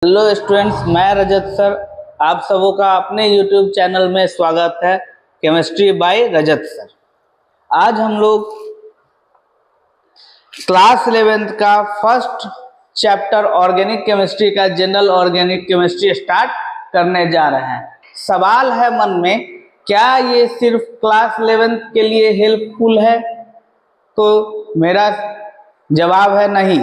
Hello students, मैं रजत sir आप सबों का अपने यूट्यूब चैनल में स्वागत है। केमिस्ट्री बाय रजत सर। आज हम लोग क्लास 11th का फर्स्ट चैप्टर ऑर्गेनिक केमिस्ट्री का जनरल ऑर्गेनिक केमिस्ट्री स्टार्ट करने जा रहे हैं। सवाल है मन में, क्या ये सिर्फ क्लास 11th के लिए हेल्पफुल है? तो मेरा जवाब है नहीं।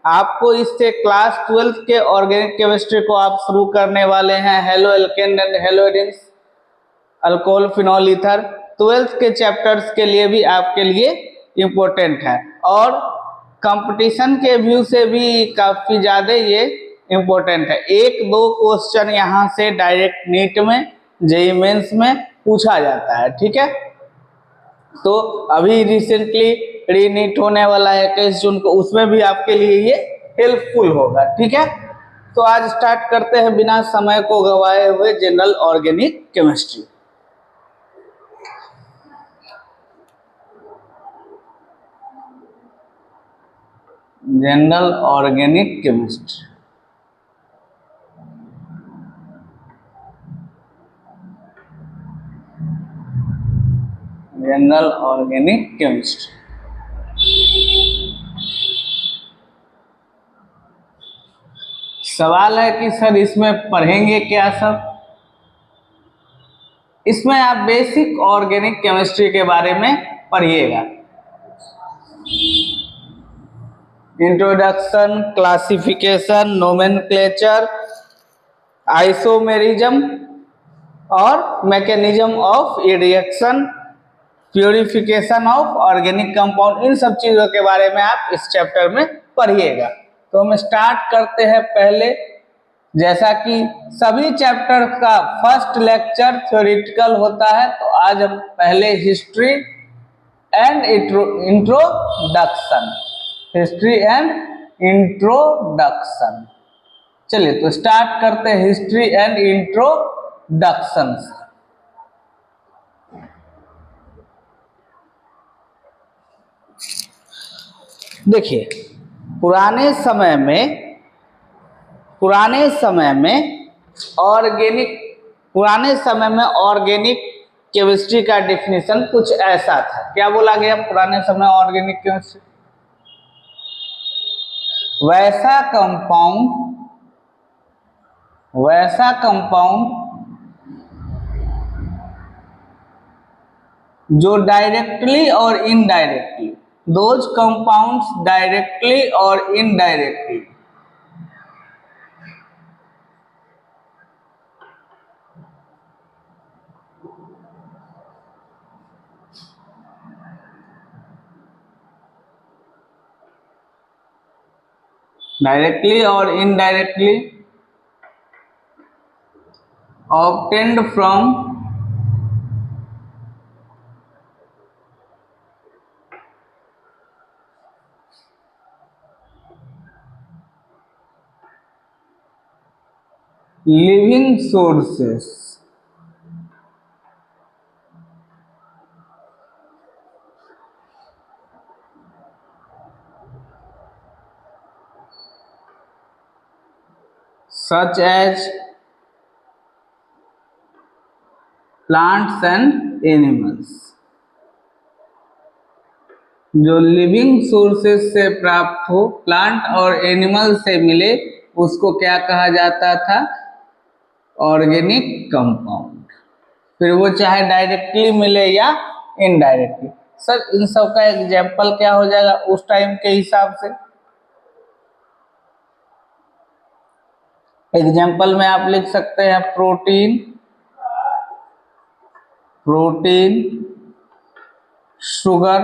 आपको इससे क्लास 12th के ऑर्गेनिक केमिस्ट्री को आप शुरू करने वाले हैं। Halo alkane and halo arenes, alcohol, phenol, ether 12th के चैप्टर्स के लिए भी आपके लिए इम्पोर्टेंट है और कंपटीशन के व्यू से भी काफ़ी ज़्यादा ये इम्पोर्टेंट है। एक दो क्वेश्चन यहाँ से डायरेक्ट नीट में, जेईई मेंस में पूछा जाता है। ठीक है, तो अभी रिसेंटली रीनीट होने वाला है 21 जून को, उसमें भी आपके लिए ये हेल्पफुल होगा। ठीक है, तो आज स्टार्ट करते हैं बिना समय को गवाए हुए general organic chemistry. General organic chemistry, general organic chemistry. सवाल है कि सर इसमें पढ़ेंगे क्या सब? इसमें आप बेसिक ऑर्गेनिक केमिस्ट्री के बारे में पढ़िएगा। इंट्रोडक्शन, क्लासिफिकेशन, नोमेनक्लेचर, आइसोमेरिज्म और mechanism of reaction, purification of organic compound, इन सब चीजों के बारे में आप इस चैप्टर में पढ़िएगा। तो हम स्टार्ट करते हैं। पहले, जैसा कि सभी चैप्टर का फर्स्ट लेक्चर थ्योरेटिकल होता है, तो आज हम पहले history and introduction, history and introduction. चलिए तो स्टार्ट करते हैं हिस्ट्री एंड इंट्रोडक्शन। देखिए, पुराने समय में ऑर्गेनिक केमिस्ट्री का डेफिनेशन कुछ ऐसा था। क्या बोला गया पुराने समय ऑर्गेनिक केमिस्ट्री? वैसा कंपाउंड जो डायरेक्टली और इनडायरेक्टली, दोज कंपाउंड्स डायरेक्टली और इनडायरेक्टली और indirectly obtained from living sources such as plants and animals. जो लिविंग सोर्सेस से प्राप्त हो, प्लांट और एनिमल से मिले, उसको क्या कहा जाता था? Organic compound. फिर वो चाहे डायरेक्टली मिले या इनडायरेक्टली। सर इन सब का एग्जाम्पल क्या हो जाएगा उस टाइम के हिसाब से? एग्जाम्पल में आप लिख सकते हैं प्रोटीन, शुगर,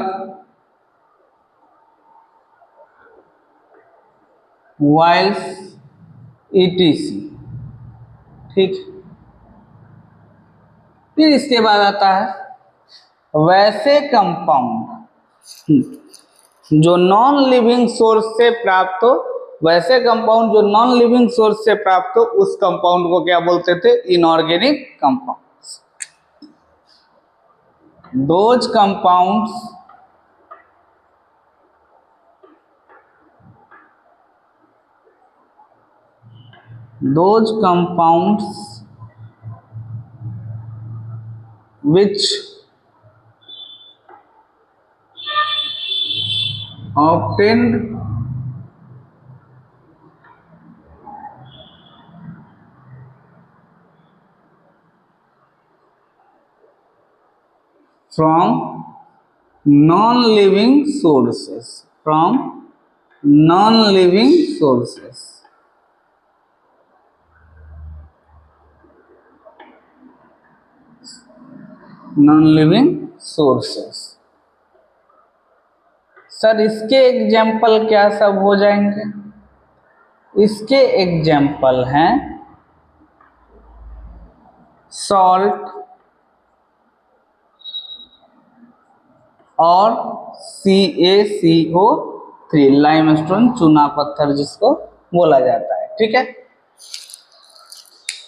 वाइल्स, ईटीसी। ठीक, फिर इसके बाद आता है वैसे कंपाउंड जो नॉन लिविंग सोर्स से प्राप्त हो। वैसे कंपाउंड जो नॉन लिविंग सोर्स से प्राप्त हो, उस कंपाउंड को क्या बोलते थे? Inorganic compound. Those compounds those compounds which obtained from non-living sources, from non-living sources. Non-living sources. Sir इसके एग्जाम्पल क्या सब हो जाएंगे? इसके एग्जाम्पल हैं सॉल्ट और CaCO3, लाइमस्टोन, चूना पत्थर जिसको बोला जाता है। ठीक है,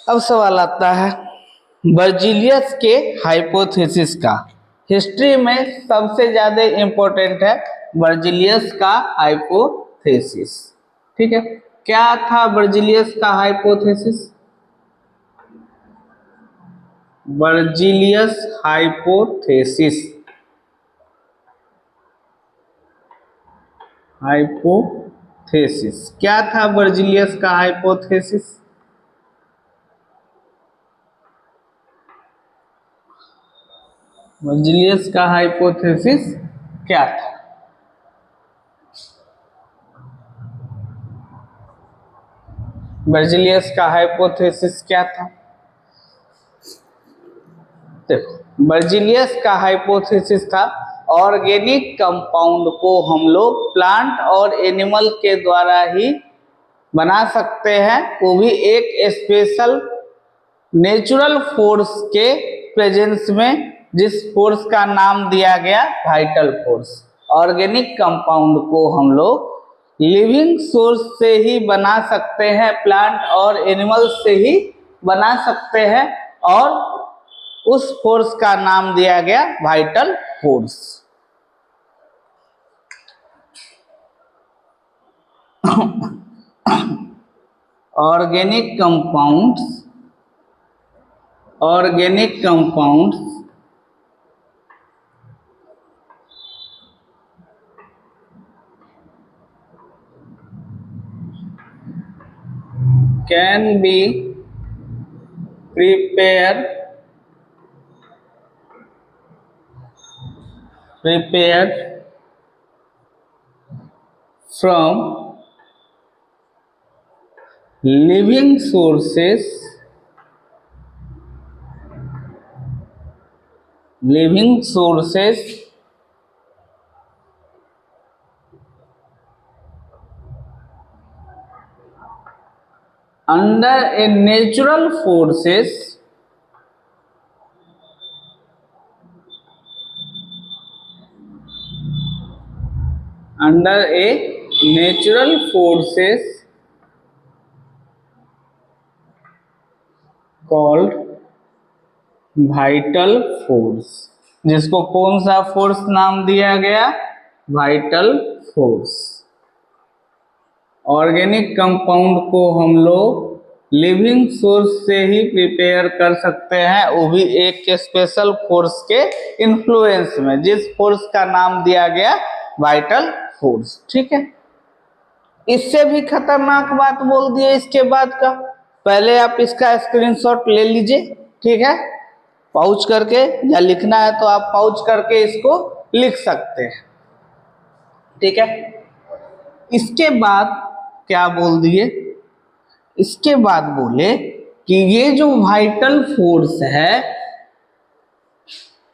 अब सवाल आता है बर्जीलियस के हाइपोथेसिस का। हिस्ट्री में सबसे ज्यादा इंपॉर्टेंट है बर्जीलियस का हाइपोथेसिस। ठीक है, क्या था बर्जीलियस का हाइपोथेसिस? बर्जीलियस हाइपोथेसिस, हाइपोथेसिस क्या था बर्जीलियस का हाइपोथेसिस? बर्जीलियस का हाइपोथेसिस क्या था? बर्जीलियस का हाइपोथेसिस क्या था? देखो, बर्जीलियस का हाइपोथेसिस था ऑर्गेनिक कंपाउंड को हम लोग प्लांट और एनिमल के द्वारा ही बना सकते हैं, वो भी एक स्पेशल नेचुरल फोर्स के प्रेजेंस में, जिस फोर्स का नाम दिया गया वाइटल फोर्स। ऑर्गेनिक कंपाउंड को हम लोग लिविंग सोर्स से ही बना सकते हैं, प्लांट और एनिमल से ही बना सकते हैं, और उस फोर्स का नाम दिया गया vital force. Organic compounds can be prepared from living sources under a natural forces called vital force, जिसको कौन सा फोर्स नाम दिया गया? Vital force. ऑर्गेनिक कंपाउंड को हम लोग लिविंग सोर्स से ही प्रिपेयर कर सकते हैं, वो भी एक स्पेशल फोर्स के इन्फ्लुएंस में, जिस फोर्स का नाम दिया गया वाइटल फोर्स। ठीक है, इससे भी खतरनाक बात बोल दिए इसके बाद का। पहले आप इसका स्क्रीनशॉट ले लीजिए, ठीक है, पाउच करके, या लिखना है तो आप पाउच करके इसको लिख सकते हैं। ठीक है, इसके बाद क्या बोल दिए? इसके बाद बोले कि ये जो वाइटल फोर्स है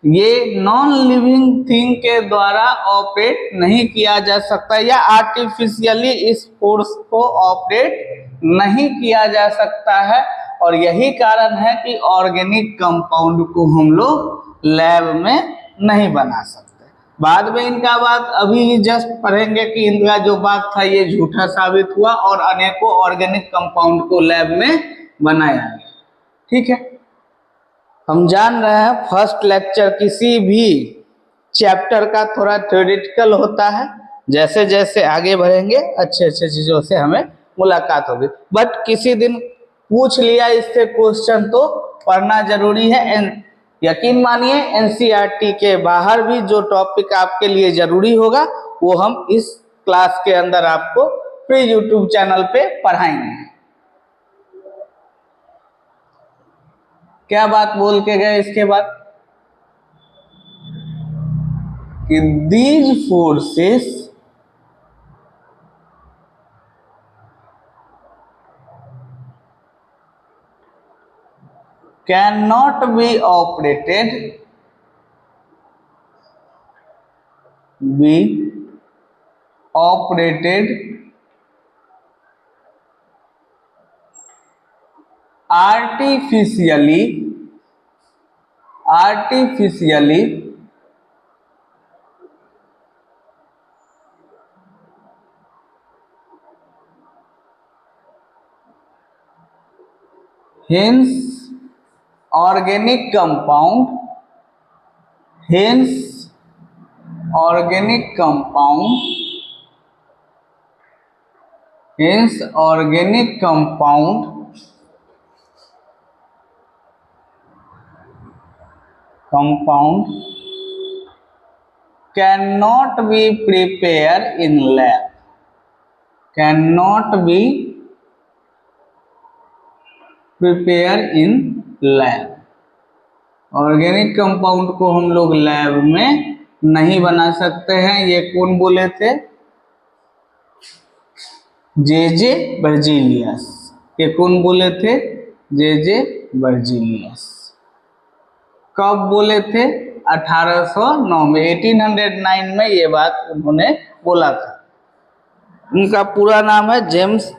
ये नॉन लिविंग थिंग के द्वारा ऑपरेट नहीं किया जा सकता, या आर्टिफिशियली इस फोर्स को ऑपरेट नहीं किया जा सकता है, और यही कारण है कि ऑर्गेनिक कंपाउंड को हम लोग लैब में नहीं बना सकते। बाद में इनका बात अभी जस्ट पढ़ेंगे कि इनका जो बात था ये झूठा साबित हुआ और अनेकों ऑर्गेनिक कंपाउंड को लैब में बनाया गया। ठीक है, हम जान रहे हैं फर्स्ट लेक्चर किसी भी चैप्टर का थोड़ा थ्योरेटिकल होता है, जैसे जैसे आगे बढ़ेंगे अच्छे अच्छे चीजों से हमें मुलाकात होगी। बट किसी दिन पूछ लिया इससे क्वेश्चन तो पढ़ना जरूरी है। यकीन मानिए एनसीईआरटी के बाहर भी जो टॉपिक आपके लिए जरूरी होगा वो हम इस क्लास के अंदर आपको फ्री यूट्यूब चैनल पे पढ़ाएंगे। क्या बात बोल के गए इसके बाद कि these forces cannot be operated artificially hence organic compound cannot be prepared in lab, organic compound को हम लोग लैब में नहीं बना सकते हैं। ये कौन बोले थे? जे बर्जीलियस। ये कौन बोले थे? जे बर्जीलियस। कब बोले थे? 1809 में, 1809 में ये बात उन्होंने बोला था। उनका पूरा नाम है जेम्स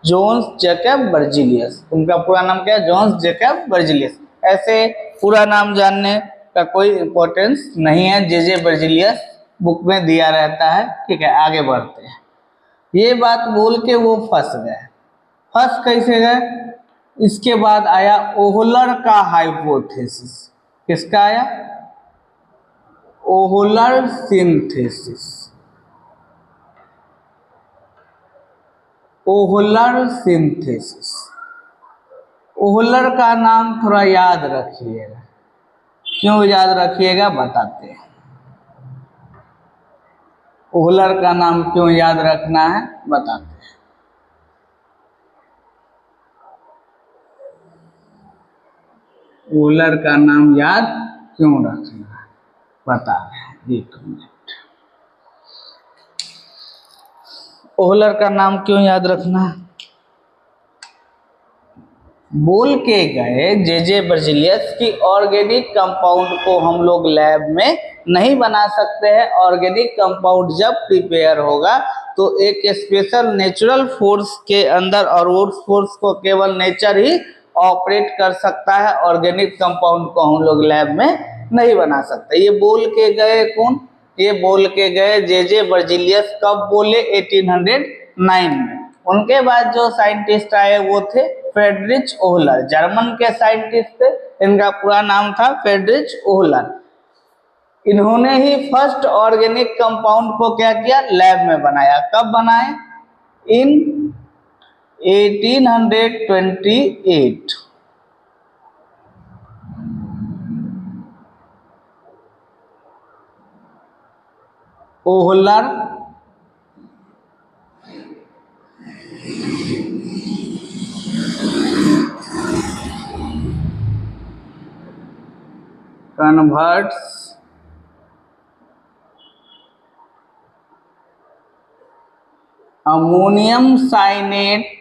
जोन्स जैकब बर्जीलियस। उनका पूरा नाम क्या है? Jons Jacob Berzelius. ऐसे पूरा नाम जानने का कोई इंपॉर्टेंस नहीं है, जे बर्जीलियस बुक में दिया रहता है। ठीक है, आगे बढ़ते हैं। ये बात बोल के वो फंस गए। फंस कैसे गए? इसके बाद आया ओहलर का हाइपोथेसिस। किसका आया? ओहलर सिंथेसिस। ओहलर का नाम थोड़ा याद रखिएगा। क्यों याद रखिएगा बताते हैं। ओहलर का नाम क्यों याद रखना है बताते हैं। ओहलर का नाम याद क्यों रखना है बता रहे हैं। 1 मिनट। ओहलर का नाम क्यों याद रखना है? बोल के गए जे बर्जीलियस की ऑर्गेनिक कंपाउंड को हम लोग लैब में नहीं बना सकते हैं। ऑर्गेनिक कंपाउंड जब प्रिपेयर होगा तो एक स्पेशल नेचुरल फोर्स के अंदर, और उस फोर्स को केवल नेचर ही ऑपरेट कर सकता है। ऑर्गेनिक कंपाउंड को हम लोग लैब में नहीं बना सकते। ये बोल के गए कौन? ये बोल के गए जे बर्जीलियस। कब बोले? 1809 में। उनके बाद जो साइंटिस्ट आए वो थे फ्रेडरिच ओहलर। जर्मन के साइंटिस्ट थे। इनका पूरा नाम था फ्रेडरिच ओहलर। इन्होंने ही फर्स्ट ऑर्गेनिक कंपाउंड को क्या किया? लैब में बनाया। कब बनाए? In 1828। Wohler converts ammonium cyanate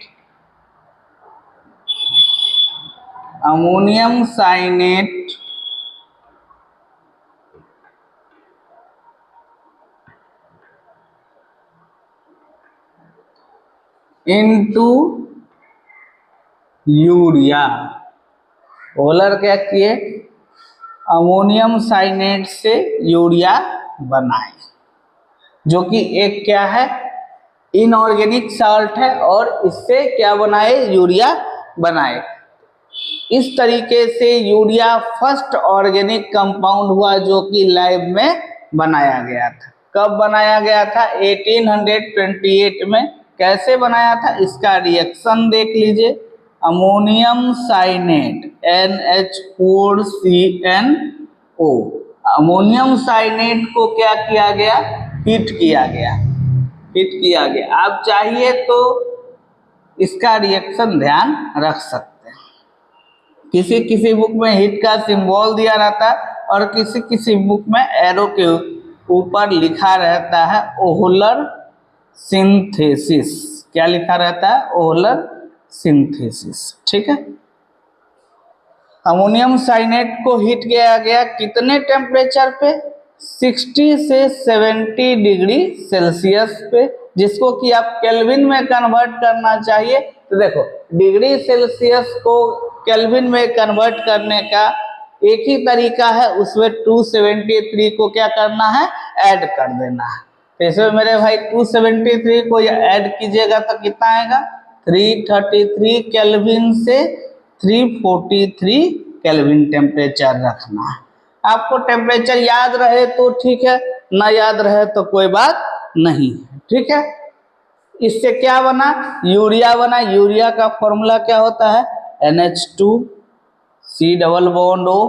into urea. Wohler क्या किए? अमोनियम साइनेट से यूरिया बनाए, जो कि एक क्या है? इनऑर्गेनिक साल्ट है, और इससे क्या बनाए? यूरिया बनाए। इस तरीके से यूरिया फर्स्ट ऑर्गेनिक कंपाउंड हुआ जो कि लैब में बनाया गया था। कब बनाया गया था? 1828 में कैसे बनाया था इसका रिएक्शन देख लीजिए। अमोनियम साइनेट NH4CnO, अमोनियम साइनेट को क्या किया गया, हीट किया गया, हीट किया गया। आप चाहिए तो इसका रिएक्शन ध्यान रख सकते हैं। किसी किसी बुक में हीट का सिंबल दिया रहता है और किसी किसी बुक में एरो के ऊपर लिखा रहता है ओहलर सिंथेसिस। क्या लिखा रहता है, ओहलर सिंथेसिस। ठीक है, अमोनियम साइनेट को हीट किया गया कितने टेम्परेचर पे, 60 से 70 डिग्री सेल्सियस पे, जिसको कि आप केल्विन में कन्वर्ट करना चाहिए। तो देखो डिग्री सेल्सियस को केल्विन में कन्वर्ट करने का एक ही तरीका है, उसमें 273 को क्या करना है, ऐड कर देना है। तो इसमें मेरे भाई 273 को ऐड कीजिएगा तो कितना आएगा, 333 केल्विन से 343 केल्विन टेम्परेचर रखना है। आपको टेम्परेचर याद रहे तो ठीक है, ना याद रहे तो कोई बात नहीं। ठीक है, इससे क्या बना, यूरिया बना। यूरिया का फॉर्मूला क्या होता है, NH2 C double bond O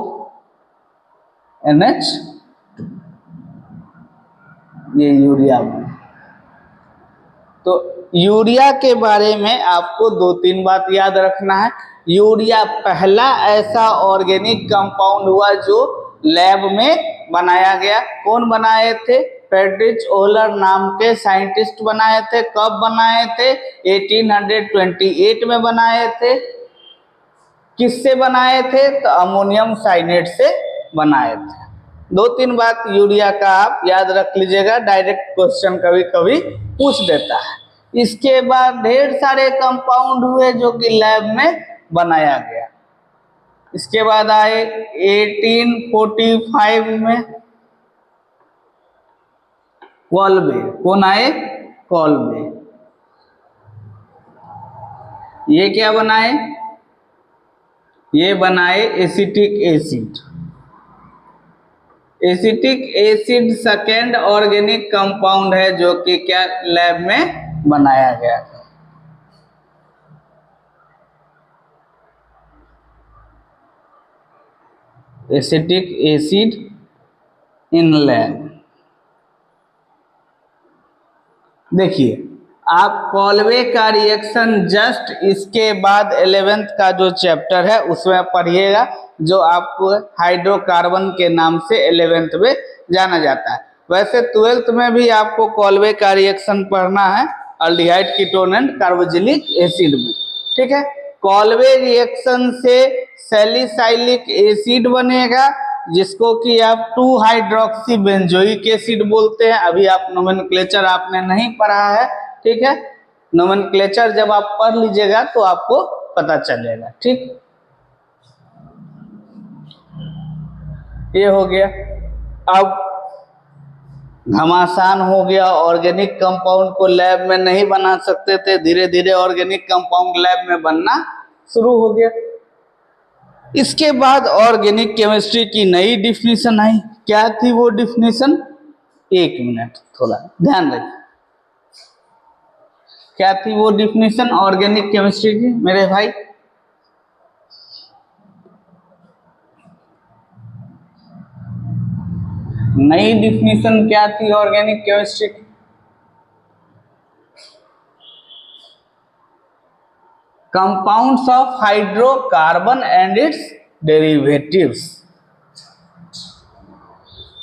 NH, ये यूरिया बना। तो यूरिया के बारे में आपको 2-3 बात याद रखना है। यूरिया पहला ऐसा ऑर्गेनिक कंपाउंड हुआ जो लैब में बनाया गया। कौन बनाए थे, फ्रेडरिच ओहलर नाम के साइंटिस्ट बनाए थे। कब बनाए थे, 1828 में बनाए थे। किससे बनाए थे, तो अमोनियम साइनेट से बनाए थे। 2-3 बात यूरिया का आप याद रख लीजिएगा, डायरेक्ट क्वेश्चन कभी कभी पूछ देता है। इसके बाद ढेर सारे कंपाउंड हुए जो कि लैब में बनाया गया। इसके बाद आए 1845 में कॉल्बे। कौन आए, कॉल्बे। ये क्या बनाए, ये बनाए acetic acid. Acetic acid second organic compound है जो कि क्या लैब में बनाया गया था। Acetic acid in lab. देखिए आप कॉल्वे का रिएक्शन जस्ट इसके बाद 11th का जो चैप्टर है उसमें पढ़िएगा, जो आपको हाइड्रोकार्बन के नाम से 11th में जाना जाता है। वैसे 12th में भी आपको कॉल्वे का रिएक्शन पढ़ना है, aldehyde ketone and carboxylic acid में। ठीक है, कॉल्वे रिएक्शन से सैलिसाइलिक एसिड बनेगा जिसको कि आप 2 हाइड्रोक्सी बेंजोइक एसिड बोलते हैं। अभी आप नोमेनक्लेचर आपने नहीं पढ़ा है, ठीक है, नोमेनक्लेचर जब आप पढ़ लीजिएगा तो आपको पता चलेगा। ठीक, ये हो गया। अब घमासान हो गया, ऑर्गेनिक कंपाउंड को लैब में नहीं बना सकते थे, धीरे धीरे ऑर्गेनिक कंपाउंड लैब में बनना शुरू हो गया। इसके बाद ऑर्गेनिक केमिस्ट्री की नई डिफिनीशन आई। क्या थी वो डिफिनीशन, 1 मिनट थोड़ा ध्यान रखिए। क्या थी वो डिफिनीशन ऑर्गेनिक केमिस्ट्री की मेरे भाई, नई डिफिनीशन क्या थी ऑर्गेनिक केमिस्ट्री की, compounds of hydrocarbon and its derivatives.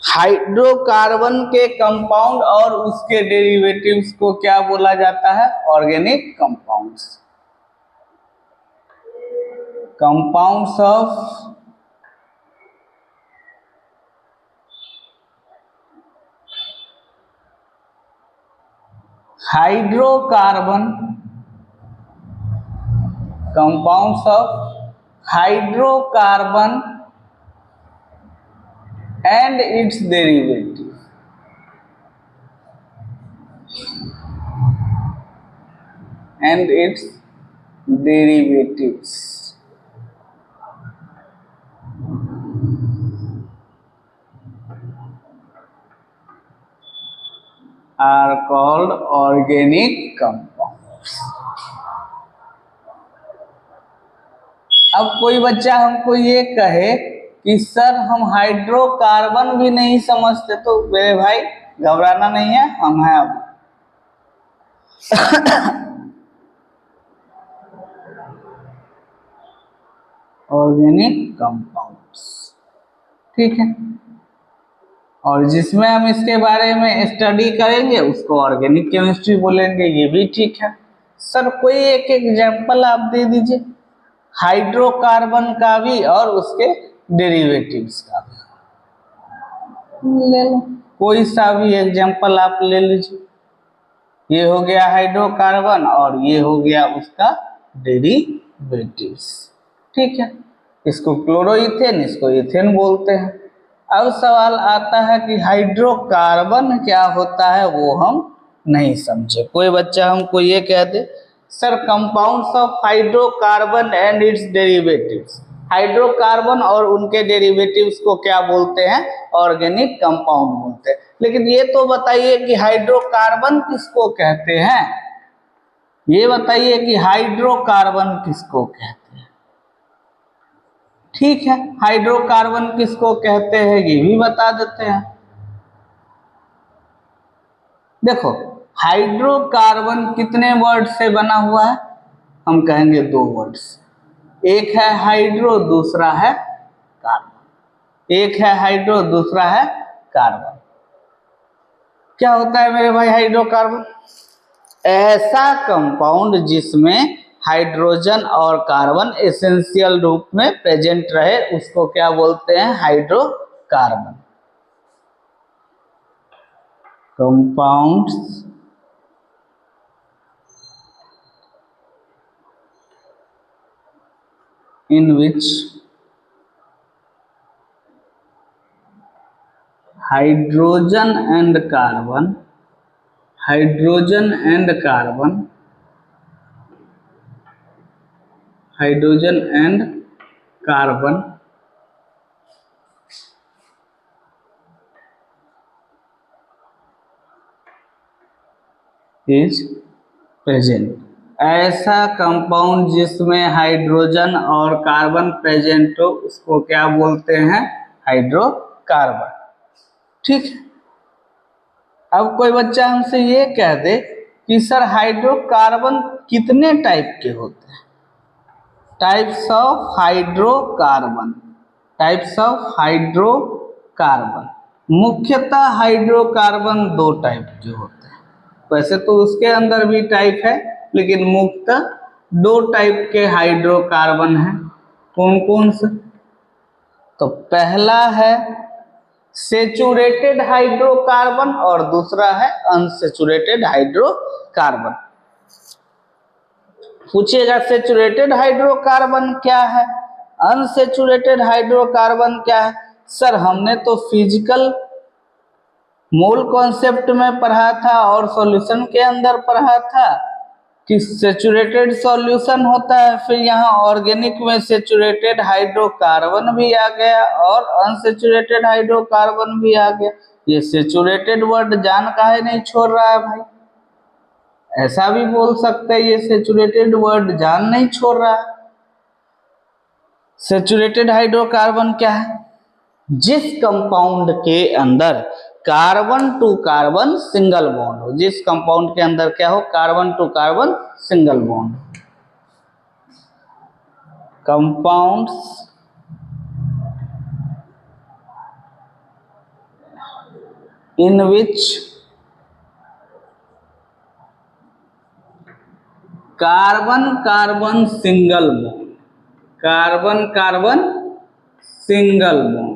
Hydrocarbon के कंपाउंड और उसके डेरिवेटिव्स को क्या बोला जाता है, organic compounds. Compounds of hydrocarbon, compounds of hydrocarbon and its derivative, and its derivatives are called organic compound. अब कोई बच्चा हमको ये कहे कि सर हम हाइड्रोकार्बन भी नहीं समझते, तो मेरे भाई घबराना नहीं है, हम हैं अब। ऑर्गेनिक कंपाउंड्स, ठीक है, और जिसमें हम इसके बारे में स्टडी करेंगे उसको ऑर्गेनिक केमिस्ट्री बोलेंगे, ये भी ठीक है। सर कोई एक एग्जांपल आप दे दीजिए हाइड्रोकार्बन का भी और उसके डेरिवेटिव्स का भी, ले लो कोई सा भी एग्जांपल आप ले लीजिए। ये हो गया हाइड्रोकार्बन और ये हो गया उसका डेरिवेटिव्स, ठीक है। इसको क्लोरोइथेन, इसको इथेन बोलते हैं। अब सवाल आता है कि हाइड्रोकार्बन क्या होता है, वो हम नहीं समझे। कोई बच्चा हमको ये कह दे sir compounds of hydrocarbon and its derivatives, hydrocarbon और उनके डेरिवेटिव्स को क्या बोलते हैं, ऑर्गेनिक कंपाउंड बोलते हैं। लेकिन ये तो बताइए कि हाइड्रोकार्बन किसको कहते हैं, ये बताइए कि हाइड्रोकार्बन किसको कहते हैं। ठीक है, हाइड्रोकार्बन किसको कहते हैं ये भी बता देते हैं। देखो हाइड्रोकार्बन कितने वर्ड से बना हुआ है, हम कहेंगे 2 वर्ड से। एक है हाइड्रो, दूसरा है कार्बन। एक है हाइड्रो, दूसरा है कार्बन। क्या होता है मेरे भाई हाइड्रोकार्बन? ऐसा कंपाउंड जिसमें हाइड्रोजन और कार्बन एसेंशियल रूप में प्रेजेंट रहे उसको क्या बोलते हैं, hydrocarbon. Compounds in which hydrogen and carbon is present। ऐसा कंपाउंड जिसमें हाइड्रोजन और कार्बन प्रेजेंट हो उसको क्या बोलते हैं, हाइड्रोकार्बन, ठीक है। अब कोई बच्चा हमसे ये कह दे कि सर हाइड्रोकार्बन कितने टाइप के होते हैं, टाइप्स ऑफ हाइड्रोकार्बन, मुख्यतः हाइड्रोकार्बन 2 टाइप के होते हैं। वैसे तो उसके अंदर भी टाइप है लेकिन मुख्यतः 2 टाइप के हाइड्रोकार्बन हैं। कौन कौन से? तो पहला है सेचुरेटेड हाइड्रोकार्बन और दूसरा है अनसेचुरेटेड हाइड्रोकार्बन। पूछिएगा सेचुरेटेड हाइड्रोकार्बन क्या है, अनसेचुरेटेड हाइड्रोकार्बन क्या है? सर हमने तो फिजिकल मोल कॉन्सेप्ट में पढ़ा था और सॉल्यूशन के अंदर पढ़ा था कि सेचुरेटेड सॉल्यूशन होता है, फिर यहाँ ऑर्गेनिक में सेचुरेटेड हाइड्रोकार्बन भी आ गया और अनसेचुरेटेड हाइड्रोकार्बन भी आ गया। ये सेचुरेटेड वर्ड जान काहे नहीं छोड़ रहा है भाई? ऐसा भी बोल सकते हैं ये सेचुरेटेड वर्ड जान नहीं छोड़ रहा है। सेचुरेटेड हाइड्रोकार्बन क्या है? जिस कंपाउंड के अंदर carbon to carbon single bond हो, जिस कंपाउंड के अंदर क्या हो, carbon to carbon single bond. Compounds in which carbon carbon single bond, carbon carbon single bond,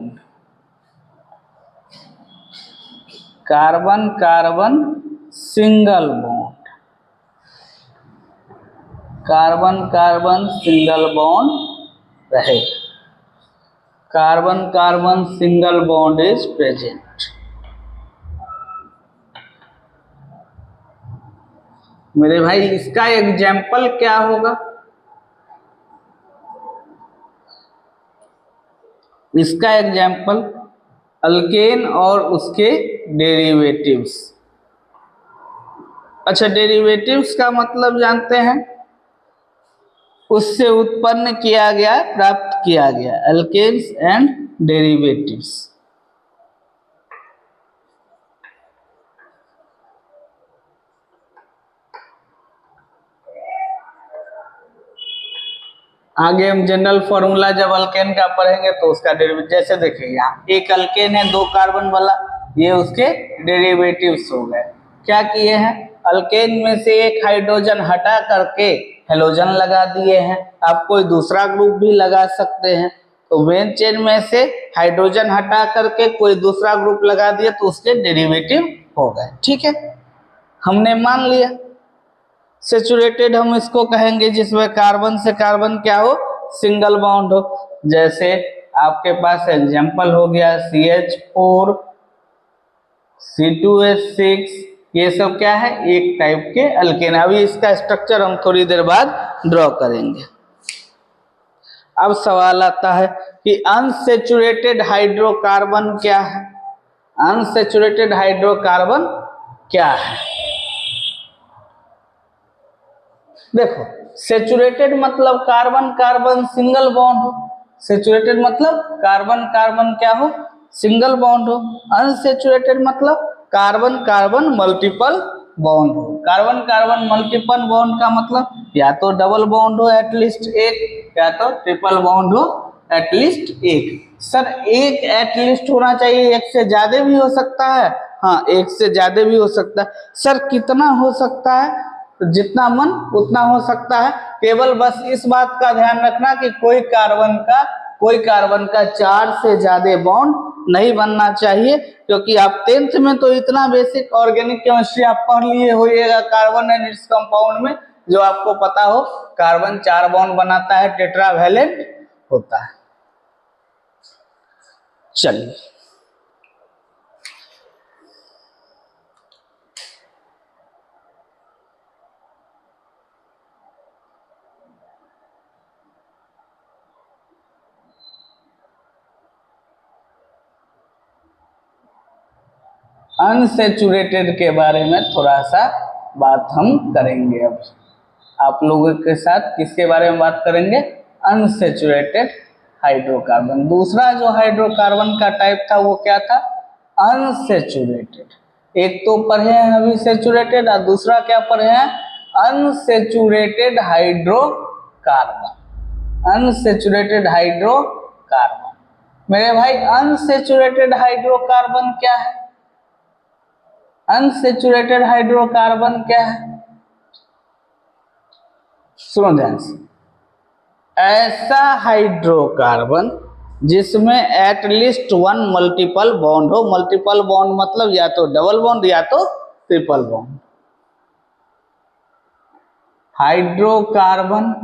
carbon carbon single bond, carbon carbon single bond रहे, carbon carbon single bond is present. मेरे भाई इसका example क्या होगा? इसका example alkane और उसके derivatives. अच्छा डेरिवेटिव्स का मतलब जानते हैं? उससे उत्पन्न किया गया, प्राप्त किया गया, अल्केन्स एंड डेरिवेटिव्स। आगे हम जनरल फॉर्मूला जब अल्केन का पढ़ेंगे तो उसका डेरिवेटिव, जैसे देखिए यहाँ एक अल्केन है 2 कार्बन वाला, ये उसके डेरिवेटिव्स हो गए। क्या किए हैं, अल्केन में से एक हाइड्रोजन हटा करके हेलोजन लगा दिए हैं। आप कोई दूसरा ग्रुप भी लगा सकते हैं। तो मेन चेन में से हाइड्रोजन हटा करके कोई दूसरा ग्रुप लगा दिया तो उसके डेरिवेटिव हो गए। ठीक है, हमने मान लिया। सेचुरेटेड हम इसको कहेंगे जिसमें कार्बन से कार्बन क्या हो, सिंगल बॉन्ड हो। जैसे आपके पास एग्जांपल हो गया CH4 C2H6, ये सब क्या है, एक टाइप के अल्केन। अभी इसका स्ट्रक्चर हम थोड़ी देर बाद ड्रॉ करेंगे। अब सवाल आता है कि अनसेचुरेटेड हाइड्रोकार्बन क्या है। अनसेचुरेटेड हाइड्रोकार्बन क्या है, देखो सेचुरेटेड मतलब कार्बन कार्बन सिंगल बॉन्ड हो। सेचुरेटेड मतलब कार्बन कार्बन क्या हो, सिंगल बॉन्ड हो। अनसेचुरेटेड मतलब कार्बन कार्बन मल्टीपल बॉन्ड हो। कार्बन कार्बन मल्टीपल बॉन्ड का मतलब या तो डबल बॉन्ड हो एटलीस्ट एक, या तो ट्रिपल बॉन्ड हो एटलीस्ट एक। सर एक एटलीस्ट होना चाहिए, एक से ज्यादा भी हो सकता है। हाँ, एक से ज्यादा भी हो सकता है। सर कितना हो सकता है, तो जितना मन उतना हो सकता है। केवल बस इस बात का ध्यान रखना कि कोई कार्बन का 4 से ज्यादा बॉन्ड नहीं बनना चाहिए, क्योंकि आप 10th में तो इतना बेसिक ऑर्गेनिक केमिस्ट्री आप पढ़ लिए होइएगा कार्बन एंड इट्स कंपाउंड में, जो आपको पता हो कार्बन 4 बॉन्ड बनाता है, टेट्रावैलेंट होता है। चलिए अनसेचुरेटेड के बारे में थोड़ा सा बात हम करेंगे। अब आप लोगों के साथ किसके बारे में बात करेंगे, अनसेचुरेटेड हाइड्रोकार्बन। दूसरा जो हाइड्रोकार्बन का टाइप था वो क्या था, अनसेचुरेटेड। एक तो पढ़े हैं अभी सेचुरेटेड और दूसरा क्या पढ़े हैं, अनसेचुरेटेड हाइड्रोकार्बन। अनसेचुरेटेड हाइड्रोकार्बन मेरे भाई, अनसेचुरेटेड हाइड्रोकार्बन क्या है, अनसेचुरेटेड हाइड्रोकार्बन क्या है, सुनो ध्यान से। ऐसा हाइड्रोकार्बन जिसमें एटलीस्ट 1 मल्टीपल बॉन्ड हो। मल्टीपल बॉन्ड मतलब या तो डबल बॉन्ड या तो triple bond. Hydrocarbon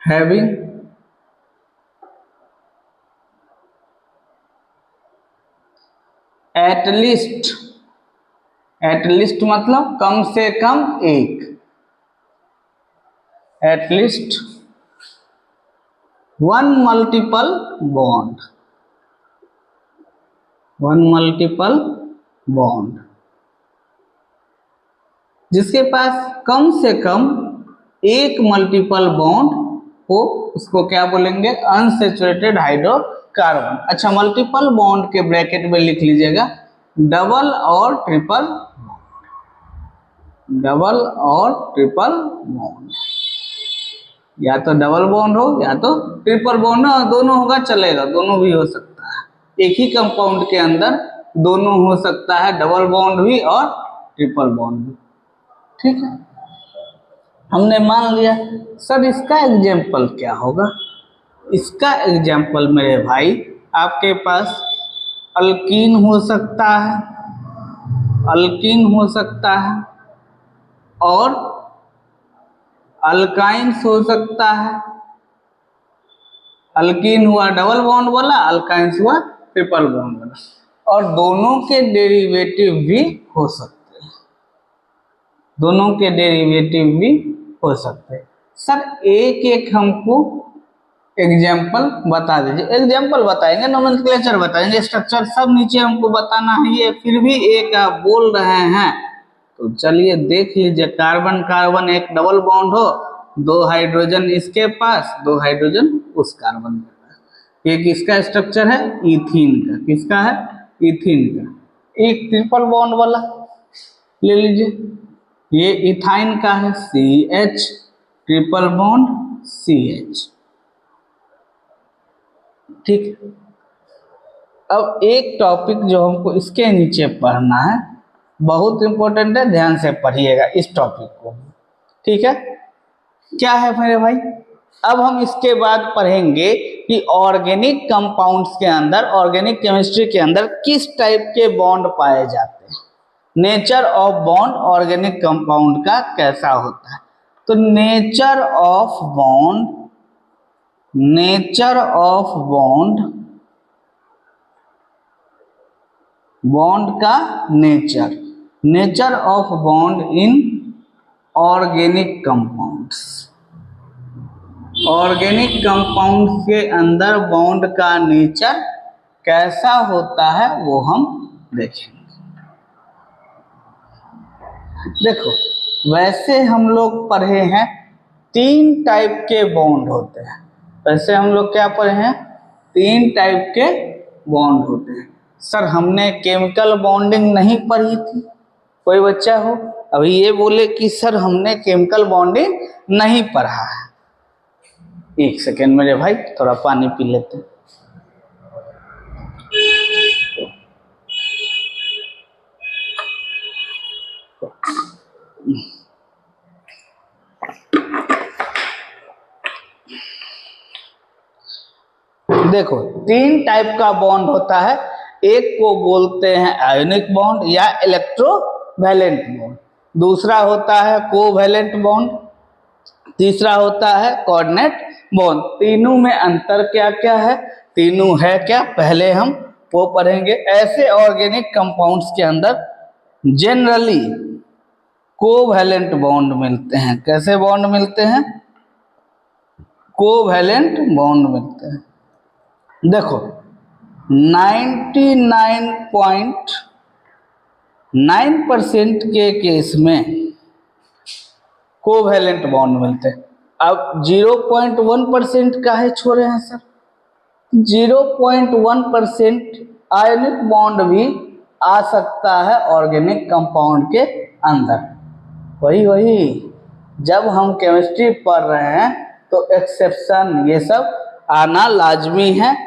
having at least मतलब कम से कम एक, at least 1 multiple bond, 1 multiple bond जिसके पास कम से कम एक मल्टीपल बॉन्ड हो, उसको क्या बोलेंगे, अनसेचुरेटेड हाइड्रोकार्बन। अच्छा, मल्टीपल बॉन्ड के ब्रैकेट में लिख लीजिएगा डबल और ट्रिपल, डबल और ट्रिपल बॉन्ड, या तो डबल बॉन्ड हो या तो ट्रिपल बॉन्ड हो, दोनों होगा चलेगा, दोनों भी हो सकता है। एक ही कंपाउंड के अंदर दोनों हो सकता है, डबल बॉन्ड भी और ट्रिपल बॉन्ड भी। ठीक है, हमने मान लिया। सर इसका एग्जाम्पल क्या होगा, इसका एग्जाम्पल मेरे भाई आपके पास अल्कीन हो सकता है, अल्कीन हो सकता है और अल्काइंस हो सकता है। अल्कीन हुआ डबल बॉन्ड वाला, अल्काइंस हुआ ट्रिपल बॉन्ड वाला, और दोनों के डेरिवेटिव भी हो सकते हैं, दोनों के डेरिवेटिव भी हो सकते हैं। सर एक एक हमको एग्जाम्पल बता दीजिए। एग्जाम्पल बताएंगे, नोमेनक्लेचर बताएंगे, स्ट्रक्चर सब नीचे हमको बताना है। ये फिर भी एक आप बोल रहे हैं तो चलिए देख लीजिए। कार्बन कार्बन एक डबल बॉन्ड हो, 2 हाइड्रोजन इसके पास, 2 हाइड्रोजन उस कार्बन के पास। ये किसका स्ट्रक्चर है? इथीन का। किसका है? इथीन का। एक ट्रिपल बॉन्ड वाला ले लीजिए, ये इथाइन का है, CH ट्रिपल बॉन्ड CH। ठीक। अब एक टॉपिक जो हमको इसके नीचे पढ़ना है, बहुत इंपॉर्टेंट है, ध्यान से पढ़िएगा इस टॉपिक को। ठीक है, क्या है मेरे भाई? अब हम इसके बाद पढ़ेंगे कि ऑर्गेनिक कंपाउंड्स के अंदर, ऑर्गेनिक केमिस्ट्री के अंदर किस टाइप के बॉन्ड पाए जाते हैं। Nature of bond organic compound का कैसा होता है। तो nature of bond, nature of bond, bond का nature, nature of bond in organic compounds. Organic compounds के अंदर बॉन्ड का नेचर कैसा होता है वो हम देखेंगे। देखो, वैसे हम लोग पढ़े हैं 3 टाइप के बॉन्ड होते हैं। वैसे हम लोग क्या पढ़े हैं? 3 टाइप के बॉन्ड होते हैं। सर हमने केमिकल बॉन्डिंग नहीं पढ़ी थी, कोई बच्चा हो अभी ये बोले कि सर हमने केमिकल बॉन्डिंग नहीं पढ़ा है। एक सेकेंड मेरे भाई, थोड़ा पानी पी लेते हैं। देखो, 3 टाइप का बॉन्ड होता है। एक को बोलते हैं आयोनिक बॉन्ड या इलेक्ट्रोवैलेंट बॉन्ड, दूसरा होता है कोवैलेंट बॉन्ड, तीसरा होता है कोऑर्डिनेट बॉन्ड। तीनों में अंतर क्या क्या है, तीनों है क्या, पहले हम वो पढ़ेंगे। ऐसे ऑर्गेनिक कंपाउंड्स के अंदर जनरली कोवैलेंट बॉन्ड मिलते हैं। कैसे बॉन्ड मिलते हैं? कोवैलेंट बॉन्ड मिलते हैं। देखो 99.9% के केस में कोवैलेंट बॉन्ड मिलते हैं। अब 0.1% काहे छोड़े हैं सर? 0.1% आयनिक बॉन्ड भी आ सकता है ऑर्गेनिक कंपाउंड के अंदर। वही जब हम केमिस्ट्री पढ़ रहे हैं तो एक्सेप्शन ये सब आना लाजमी है।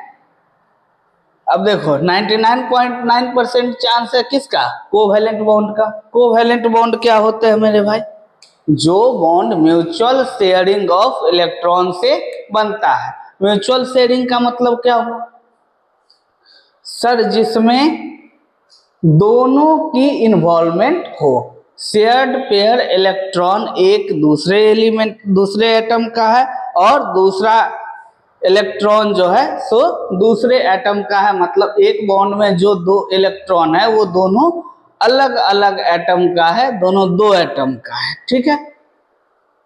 अब देखो 99.9% चांस है किसका? कोवैलेंट बॉन्ड का। कोवैलेंट बॉन्ड क्या होते हैं मेरे भाई? जो bond mutual sharing of electron से बनता है। म्यूचुअल शेयरिंग का मतलब क्या हुआ सर? जिसमें दोनों की इन्वॉल्वमेंट हो। शेयर्ड पेयर इलेक्ट्रॉन एक दूसरे एलिमेंट, दूसरे एटम का है और दूसरा इलेक्ट्रॉन जो है सो दूसरे एटम का है। मतलब एक बॉन्ड में जो 2 इलेक्ट्रॉन है वो दोनों अलग अलग एटम का है, दोनों 2 एटम का है। ठीक है,